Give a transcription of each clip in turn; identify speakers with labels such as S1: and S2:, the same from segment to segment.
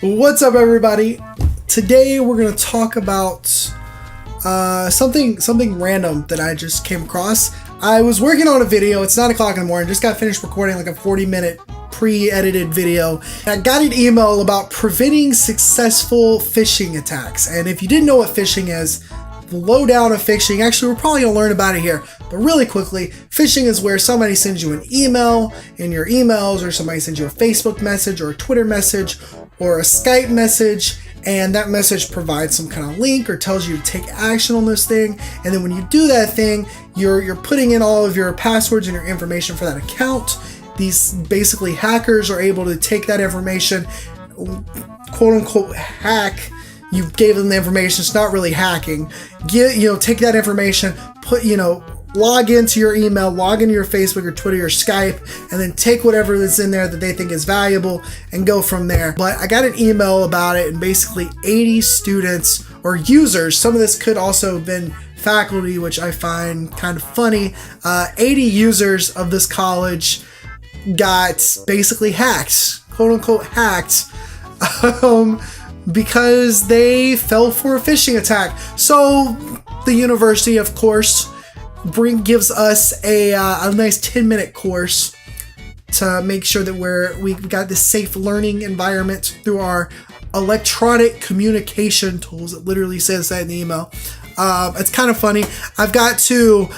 S1: What's up, everybody? Today we're gonna talk about something random that I just came across. I was working on a video. It's 9 o'clock in the morning. Just got finished recording like a 40-minute pre-edited video. I got an email about preventing successful phishing attacks. And if you didn't know what phishing is, the lowdown of phishing, actually we're probably gonna learn about it here, but really quickly, phishing is where somebody sends you an email in your emails, or somebody sends you a Facebook message or a Twitter message or a Skype message, and that message provides some kind of link or tells you to take action on this thing. And then when you do that thing, you're putting in all of your passwords and your information for that account. These basically hackers are able to take that information, quote unquote hack. You gave them the information. It's not really hacking. Take that information, log into your email, log into your Facebook or Twitter or Skype, and then take whatever that's in there that they think is valuable and go from there. But I got an email about it, and basically 80 students or users, some of this could also have been faculty, which I find kind of funny, 80 users of this college got basically hacked, quote unquote hacked, because they fell for a phishing attack. So the university, of course, gives us a nice 10-minute course to make sure that we got this safe learning environment through our electronic communication tools. It literally says that in the email. It's kind of funny. I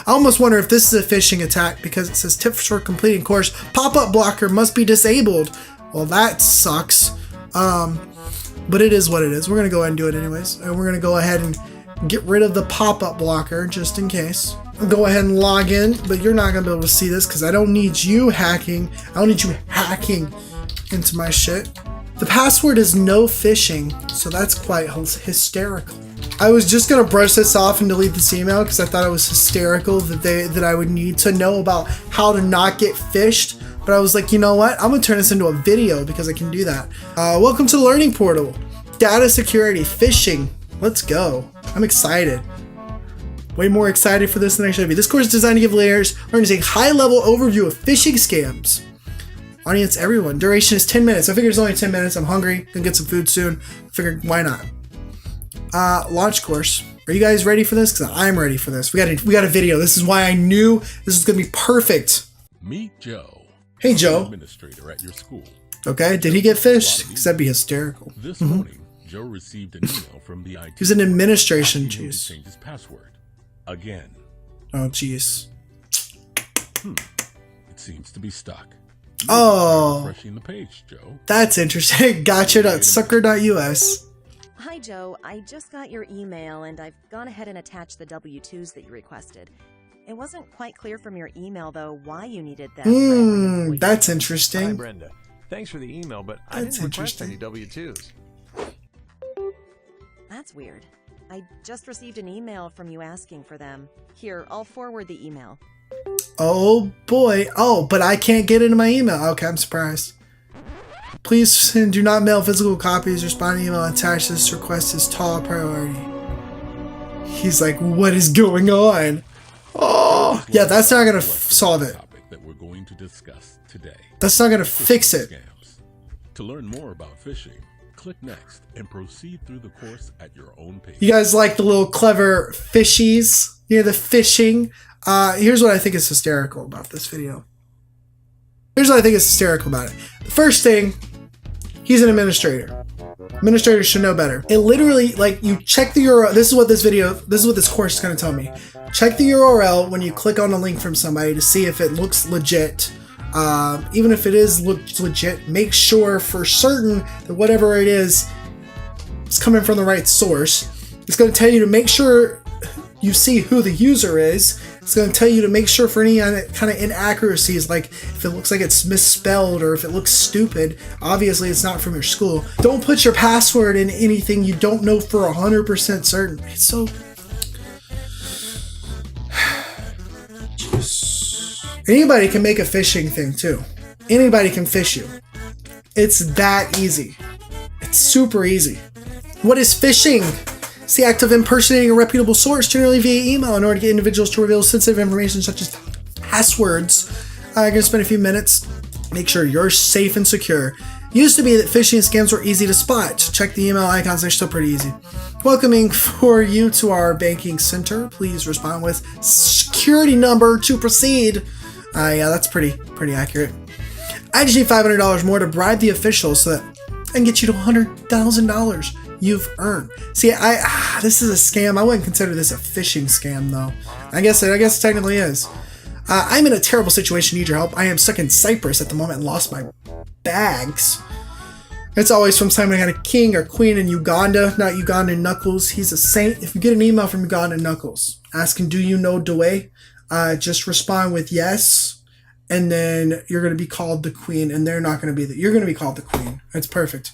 S1: almost wonder if this is a phishing attack, because it says tips for completing course. Pop-up blocker must be disabled. Well, that sucks. But it is what it is. We're going to go ahead and do it anyways. And we're going to go ahead and get rid of the pop-up blocker just in case. Go ahead and log in, but you're not going to be able to see this because I don't need you hacking. I don't need you hacking into my shit. The password is no phishing, so that's quite hysterical. I was just going to brush this off and delete this email because I thought it was hysterical that I would need to know about how to not get phished. But I was like, you know what? I'm going to turn this into a video because I can do that. Welcome to the Learning Portal. Data security, phishing. Let's go. I'm excited. Way more excited for this than I should be. This course is designed to give learners a high-level overview of phishing scams. Audience, everyone. Duration is 10 minutes. I figured it's only 10 minutes. I'm hungry. Gonna get some food soon. Figured, why not? Launch course. Are you guys ready for this? Because I'm ready for this. We got a video. This is why I knew this was gonna be perfect.
S2: Meet Joe.
S1: Hey, Joe.
S2: Administrator at your school.
S1: Okay, did he get phished? Because that'd be hysterical.
S2: This morning, Joe received an email from the IT.
S1: He's an administration, jeez.
S2: Change his password again.
S1: Oh, jeez.
S2: It seems to be stuck.
S1: Oh,
S2: Refreshing the page, Joe.
S1: That's interesting. Gotcha.sucker.us.
S3: Hi, Joe. I just got your email, and I've gone ahead and attached the W-2s that you requested. It wasn't quite clear from your email, though, why you needed them.
S1: That's interesting.
S4: Hi, Brenda. Thanks for the email, but I didn't request any W-2s.
S3: That's weird. I just received an email from you asking for them. Here, I'll forward the email.
S1: Oh, boy. Oh, but I can't get into my email. Okay, I'm surprised. Please do not mail physical copies. Respond to email attached. This request is tall priority. He's like, what is going on? Oh, yeah, that's not gonna solve it.
S2: That we're going to discuss today.
S1: That's not gonna fix it.
S2: To learn more about phishing, click next and proceed through the course at your own pace.
S1: You guys like the little clever fishies? The phishing. Here's what I think is hysterical about this video. Here's what I think is hysterical about it. The first thing, he's an administrator. Administrators should know better. It literally, you check the URL. This is what this course is going to tell me. Check the URL when you click on a link from somebody to see if it looks legit. Even if it is legit, make sure for certain that whatever it is coming from the right source. It's going to tell you to make sure you see who the user is. It's going to tell you to make sure for any kind of inaccuracies, like if it looks like it's misspelled or if it looks stupid, obviously it's not from your school. Don't put your password in anything you don't know for 100% certain. It's so... Anybody can make a phishing thing too. Anybody can phish you. It's that easy. It's super easy. What is phishing? It's the act of impersonating a reputable source, generally via email, in order to get individuals to reveal sensitive information such as passwords. I'm going to spend a few minutes, make sure you're safe and secure. Used to be that phishing scams were easy to spot. Check the email icons, they're still pretty easy. Welcoming for you to our banking center. Please respond with security number to proceed. Yeah, that's pretty accurate. I just need $500 more to bribe the officials so that I can get you to $100,000 you've earned. See, this is a scam. I wouldn't consider this a phishing scam, though. I guess it technically is. I'm in a terrible situation. Need your help. I am stuck in Cyprus at the moment and lost my bags. It's always from someone got a king or queen in Uganda, not Ugandan Knuckles. He's a saint. If you get an email from Ugandan Knuckles asking, do you know Dwayne? Just respond with yes, and then you're going to be called the queen, and they're not going to be you're going to be called the queen. It's perfect.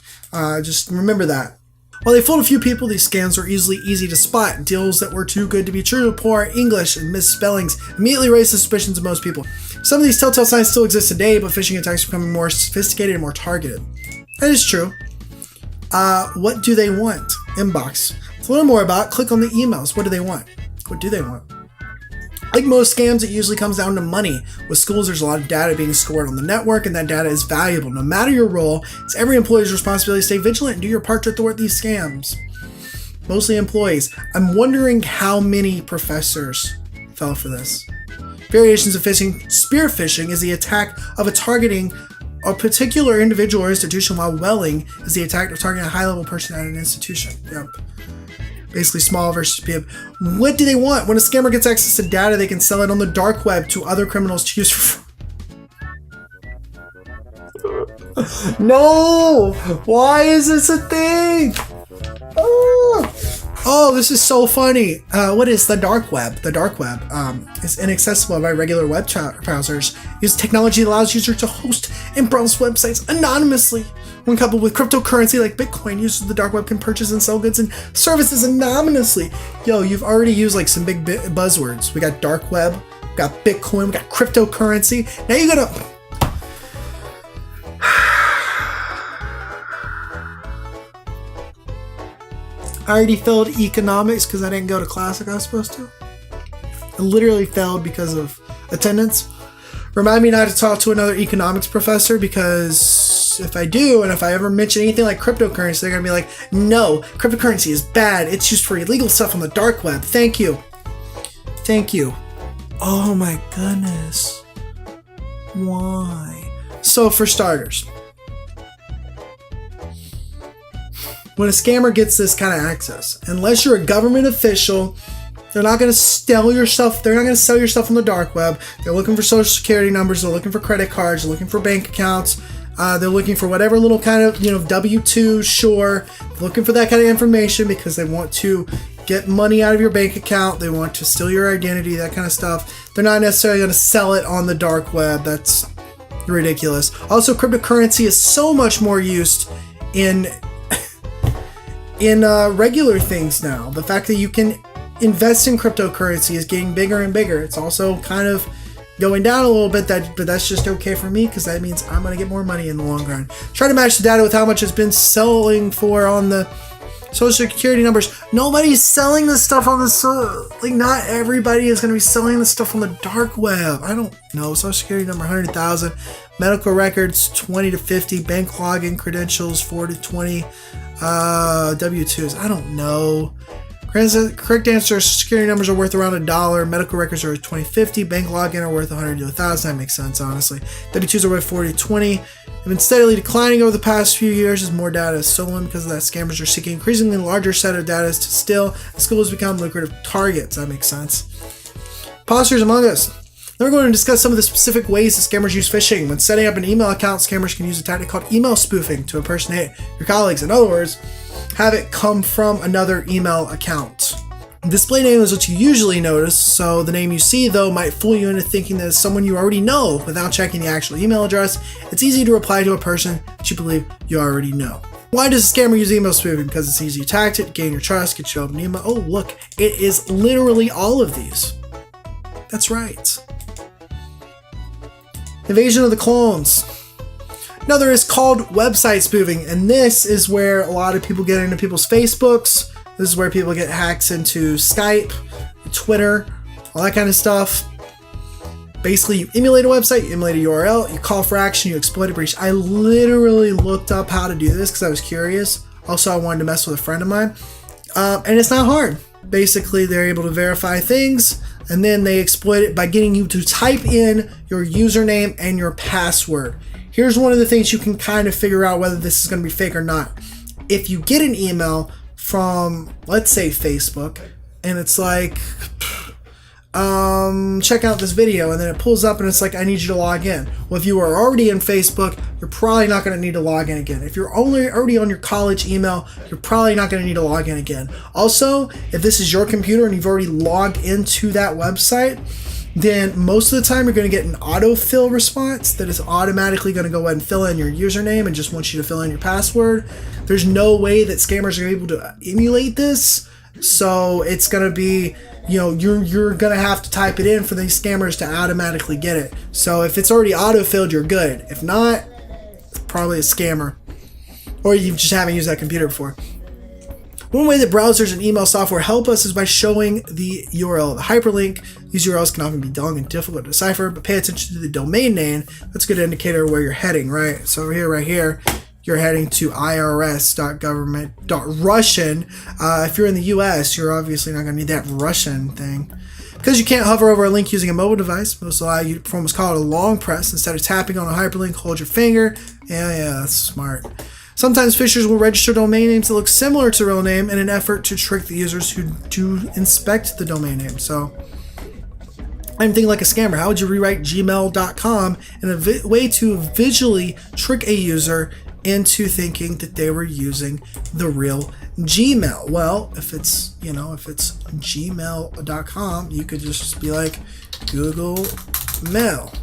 S1: Just remember that. While they fooled a few people, these scams were easy to spot. Deals that were too good to be true, poor English, and misspellings immediately raised suspicions of most people. Some of these telltale signs still exist today, but phishing attacks are becoming more sophisticated and more targeted. That is true. What do they want? Inbox. To learn more about, click on the emails. What do they want? What do they want? Like most scams, it usually comes down to money. With schools, there's a lot of data being stored on the network, and that data is valuable. No matter your role, it's every employee's responsibility to stay vigilant and do your part to thwart these scams. Mostly employees. I'm wondering how many professors fell for this. Variations of phishing. Spear phishing is the attack of targeting a particular individual or institution, while welling is the attack of targeting a high-level person at an institution. Yep. Basically small versus big. What do they want? When a scammer gets access to data, they can sell it on the dark web to other criminals to use for... No! Why is this a thing? Oh, this is so funny. What is the dark web? The dark web is inaccessible by regular web browsers. Use technology that allows users to host and browse websites anonymously. When coupled with cryptocurrency like Bitcoin, users of the dark web can purchase and sell goods and services anonymously. Yo, you've already used like some big buzzwords. We got dark web, we got Bitcoin, we got cryptocurrency. Now you gotta... I already failed economics because I didn't go to class like I was supposed to. I literally failed because of attendance. Remind me not to talk to another economics professor, because if I do, and if I ever mention anything like cryptocurrency, they're going to be like, no, cryptocurrency is bad. It's used for illegal stuff on the dark web. Thank you. Thank you. Oh my goodness. Why? So for starters, when a scammer gets this kind of access, unless you're a government official, they're not going to sell your stuff. They're not going to sell your stuff on the dark web. They're looking for social security numbers. They're looking for credit cards. They're looking for bank accounts. They're looking for whatever little kind of, W-2, sure. They're looking for that kind of information because they want to get money out of your bank account. They want to steal your identity, that kind of stuff. They're not necessarily going to sell it on the dark web. That's ridiculous. Also, cryptocurrency is so much more used in regular things now. The fact that you can invest in cryptocurrency is getting bigger and bigger. It's also kind of going down a little bit, but that's just okay for me because that means I'm going to get more money in the long run. Try to match the data with how much it's been selling for on the social security numbers. Nobody's selling this stuff on the not everybody is going to be selling this stuff on the dark web. I don't know. Social security number 100,000, medical records 20 to 50, bank login credentials 4 to 20, W-2s. I don't know. Correct answer, security numbers are worth around $1, medical records are worth 20-50, bank login are worth 100 to 1,000. That makes sense, honestly. W-2s are worth 40 to 20. They've been steadily declining over the past few years as more data is stolen. Because of that, scammers are seeking increasingly larger set of data to steal, and schools become lucrative targets. That makes sense. Imposters among us. Now we're going to discuss some of the specific ways that scammers use phishing. When setting up an email account, scammers can use a tactic called email spoofing to impersonate your colleagues. In other words, have it come from another email account. Display name is what you usually notice, so the name you see, though, might fool you into thinking that it's someone you already know without checking the actual email address. It's easy to reply to a person that you believe you already know. Why does a scammer use email spoofing? Because it's easy to tactic, gain your trust, get you open email. Oh, look, it is literally all of these. That's right. Invasion of the clones. Another is called website spoofing, and this is where a lot of people get into people's Facebooks. This is where people get hacks into Skype, Twitter, all that kind of stuff. Basically, you emulate a website, you emulate a URL, you call for action, you exploit a breach. I literally looked up how to do this because I was curious. Also, I wanted to mess with a friend of mine. And it's not hard. Basically, they're able to verify things, and then they exploit it by getting you to type in your username and your password. Here's one of the things you can kind of figure out whether this is going to be fake or not. If you get an email from, let's say, Facebook, and it's like, check out this video, and then it pulls up and it's like, I need you to log in. Well, if you are already in Facebook, you're probably not going to need to log in again. If you're already on your college email, you're probably not going to need to log in again. Also, if this is your computer and you've already logged into that website, then most of the time you're going to get an autofill response that is automatically going to go ahead and fill in your username and just wants you to fill in your password. There's no way that scammers are able to emulate this, so it's going to be, you know, you're going to have to type it in for these scammers to automatically get it. So if it's already autofilled, you're good. If not, it's probably a scammer. Or you just haven't used that computer before. One way that browsers and email software help us is by showing the URL of the hyperlink. These URLs can often be long and difficult to decipher, but pay attention to the domain name. That's a good indicator of where you're heading, right? So over here, right here, you're heading to irs.government.russian. If you're in the US, you're obviously not going to need that Russian thing. Because you can't hover over a link using a mobile device, most allow you to perform what's called a long press. Instead of tapping on a hyperlink, hold your finger. Yeah, that's smart. Sometimes phishers will register domain names that look similar to the real name in an effort to trick the users who do inspect the domain name. So, anything like a scammer, how would you rewrite gmail.com in a way to visually trick a user into thinking that they were using the real Gmail? Well, if it's gmail.com, you could just be like Google Mail.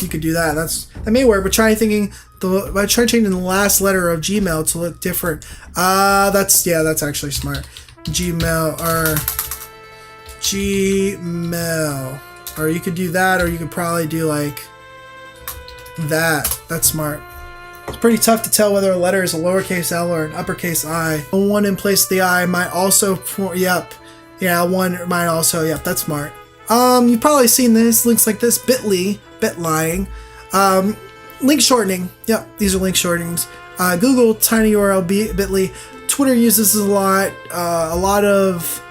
S1: You could do that. That may work, but try changing the last letter of Gmail to look different. That's actually smart. Gmail. Or you could do that, or you could probably do like that. That's smart. It's pretty tough to tell whether a letter is a lowercase l or an uppercase I. The one in place of the I might also, that's smart. You've probably seen this, links like this, bit.ly, bit-lying. Link shortening, yep, these are link shortenings. Google, tinyurl, bit.ly. Twitter uses this a lot. A lot of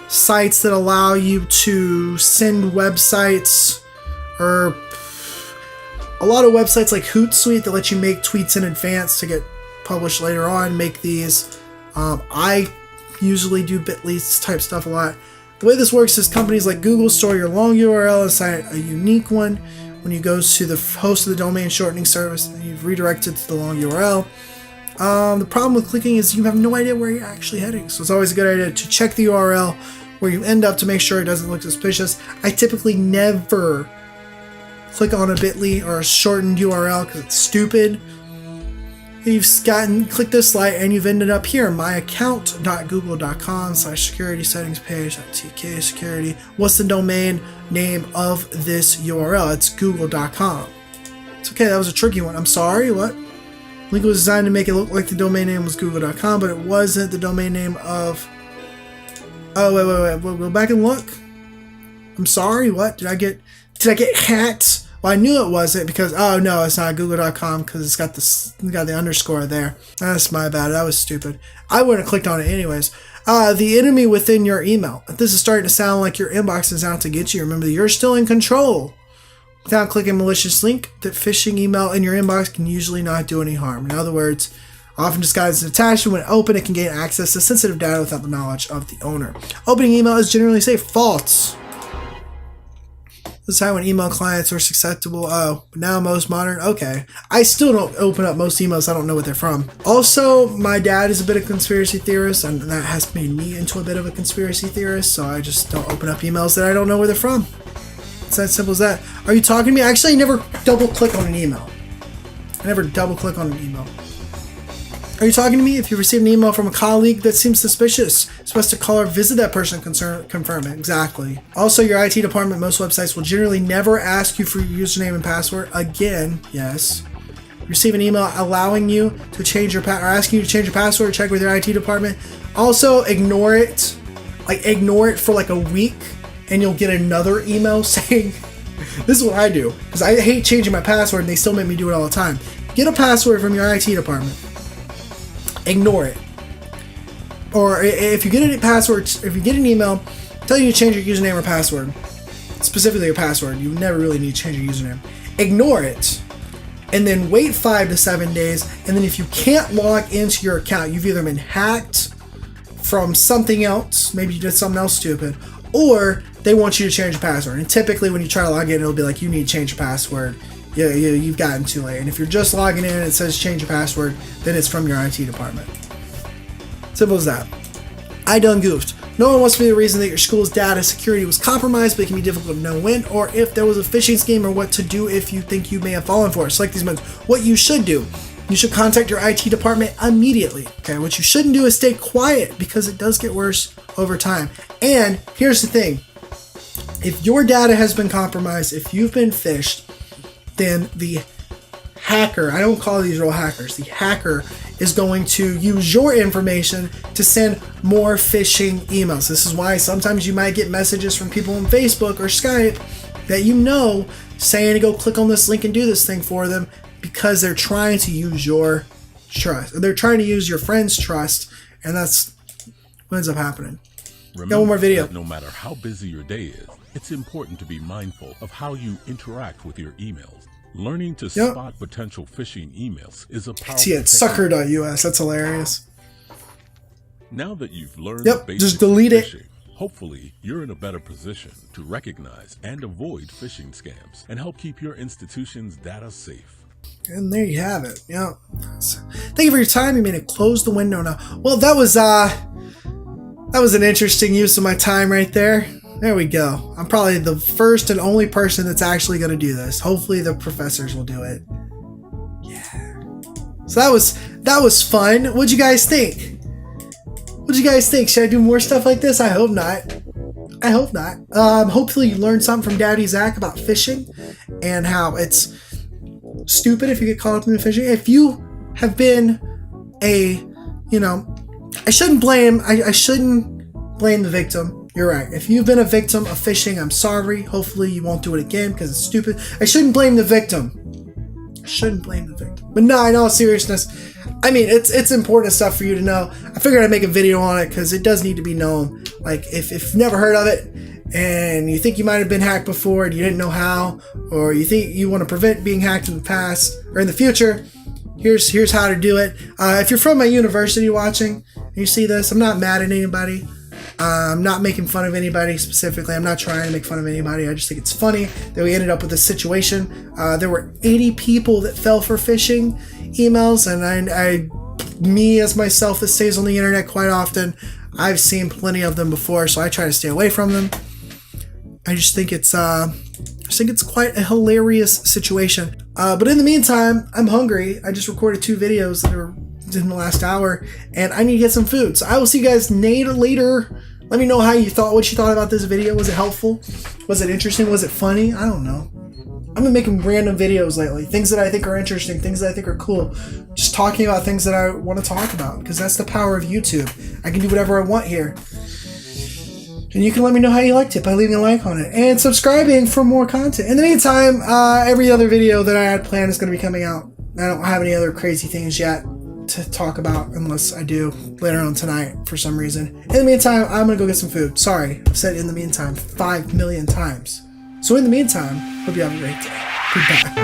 S1: sites that allow you to send websites, or a lot of websites like Hootsuite that let you make tweets in advance to get published later on, make these. I usually do bit.ly type stuff a lot. The way this works is companies like Google store your long URL inside a unique one. When you go to the host of the domain shortening service, and you've redirected to the long URL. The problem with clicking is you have no idea where you're actually heading. So it's always a good idea to check the URL where you end up to make sure it doesn't look suspicious. I typically never click on a bit.ly or a shortened URL because it's stupid. You've clicked this slide and you've ended up here, myaccount.google.com/security settings page.tk security. What's the domain name of this URL? It's google.com. It's okay, that was a tricky one. I'm sorry, what? Link was designed to make it look like the domain name was google.com, but it wasn't the domain name of... Oh, wait, we'll go back and look. I'm sorry, what? Did I get hacked? Well, I knew it wasn't because, oh no, it's not google.com because it's got the underscore there. That's my bad. That was stupid. I wouldn't have clicked on it anyways. The enemy within your email. If this is starting to sound like your inbox is out to get you, remember that you're still in control. Without clicking a malicious link, the phishing email in your inbox can usually not do any harm. In other words, often disguised as an attachment, when open, it can gain access to sensitive data without the knowledge of the owner. Opening email is generally safe. False. This is how when email clients are susceptible. Oh, but now most modern. Okay. I still don't open up most emails. I don't know what they're from. Also, my dad is a bit of a conspiracy theorist, and that has made me into a bit of a conspiracy theorist, so I just don't open up emails that I don't know where they're from. It's that simple as that. Are you talking to me? Actually, I never double click on an email. Are you talking to me? If you receive an email from a colleague that seems suspicious, it's best to call or visit that person and confirm it. Exactly. Also, your IT department, most websites will generally never ask you for your username and password. Again, yes. Receive an email allowing you to change your or asking you to change your password. Check with your IT department. Also, ignore it. Ignore it for like a week, and you'll get another email saying This is what I do, because I hate changing my password and they still make me do it all the time. Get a password from your IT department. Ignore it. Or if you get a password, if you get an email telling you to change your username or password, specifically your password, you never really need to change your username. Ignore it. And then wait 5 to 7 days. And then if you can't log into your account, you've either been hacked from something else, maybe you did something else stupid, or they want you to change your password. And typically when you try to log in, it'll be like, you need to change your password. You've gotten too late. And if you're just logging in and it says change your password, then it's from your IT department. Simple as that. I done goofed. No one wants to be the reason that your school's data security was compromised, but it can be difficult to know when or if there was a phishing scheme, or what to do if you think you may have fallen for it. Select these methods. What you should do. You should contact your IT department immediately. Okay, what you shouldn't do is stay quiet, because it does get worse over time. And here's the thing. If your data has been compromised, if you've been phished, then the hacker, I don't call these real hackers, the hacker is going to use your information to send more phishing emails. This is why sometimes you might get messages from people on Facebook or Skype that you know saying to go click on this link and do this thing for them, because they're trying to use your trust. They're trying to use your friend's trust, and that's what ends up happening. Got one more video.
S2: No matter how busy your day is, it's important to be mindful of how you interact with your emails. Learning to spot potential phishing emails is a powerful
S1: See, it's sucker.us. That's hilarious.
S2: Now that you've learned the basics
S1: just delete
S2: of phishing,
S1: it.
S2: hopefully you're in a better position to recognize and avoid phishing scams and help keep your institution's data safe.
S1: And there you have it. Yeah. Thank you for your time. You mean to close the window now? Well, that was an interesting use of my time right there. There we go. I'm probably the first and only person that's actually going to do this. Hopefully the professors will do it. Yeah. So that was fun. What'd you guys think? What'd you guys think? Should I do more stuff like this? I hope not. I hope not. Hopefully you learned something from Daddy Zach about phishing and how it's stupid if you get caught up in the phishing. If you have been I shouldn't blame the victim. You're right. If you've been a victim of phishing, I'm sorry. Hopefully you won't do it again, because it's stupid. I shouldn't blame the victim. But no, in all seriousness, I mean, it's important stuff for you to know. I figured I'd make a video on it because it does need to be known. Like, if you've never heard of it and you think you might have been hacked before and you didn't know how, or you think you want to prevent being hacked in the past or in the future, here's how to do it. If you're from my university watching and you see this, I'm not mad at anybody. I'm not making fun of anybody specifically. I'm not trying to make fun of anybody. I just think it's funny that we ended up with this situation. There were 80 people that fell for phishing emails, and me as myself that stays on the internet quite often, I've seen plenty of them before, so I try to stay away from them. I just think it's quite a hilarious situation. But in the meantime, I'm hungry. I just recorded 2 videos that are in the last hour, and I need to get some food. So I will see you guys later. Let me know what you thought about this video. Was it helpful? Was it interesting? Was it funny? I don't know. I've been making random videos lately. Things that I think are interesting, things that I think are cool. Just talking about things that I want to talk about, because that's the power of YouTube. I can do whatever I want here. And you can let me know how you liked it by leaving a like on it and subscribing for more content. In the meantime, every other video that I had planned is going to be coming out. I don't have any other crazy things yet to talk about, unless I do later on tonight for some reason. In the meantime, I'm gonna go get some food. Sorry, I've said in the meantime 5 million times. So in the meantime, hope you have a great day. Goodbye.